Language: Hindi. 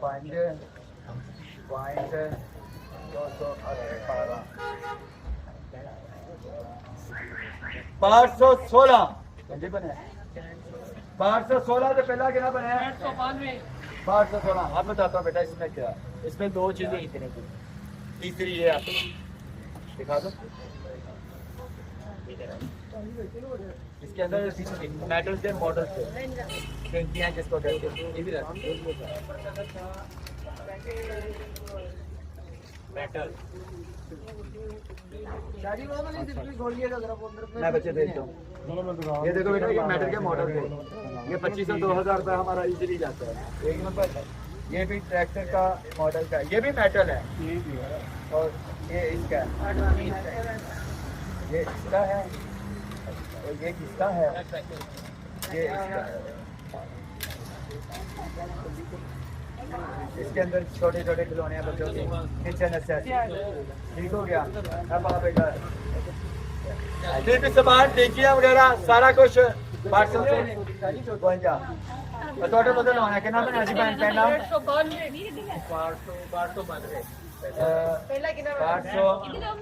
5 पॉइंट 218 516 जी बने 516 तो पहला कितना बने 516। अब बताता हूँ बेटा इसमें क्या, इसमें दो चीजें इतने की, तीसरी ये आपको दिखा दो। इसके अंदर मेटल के मॉडल से टंकियां जिसको कहते हैं ये भी रहती है मेटल। मैं बच्चे देता हूँ, ये देखो बेटा ये मेटल के मॉडल थे, ये 2500 2000 रुपये हमारा इजीली जाता है। एक नंबर ये भी ट्रैक्टर का मॉडल का, ये भी मेटल है और ये इसका ये इसका है और ये किसका है, ये इसका है। इसके अंदर छोटे छोटे खिलौने हैं बच्चों के, किचन एक्सेसरीज, ठीक हो गया। अब आप एक सामान टेचियां वगैरह सारा कुछ पार्सल से पहुंच जा। टोटल बदल होना है कितना बना जी पैन पहना 892 892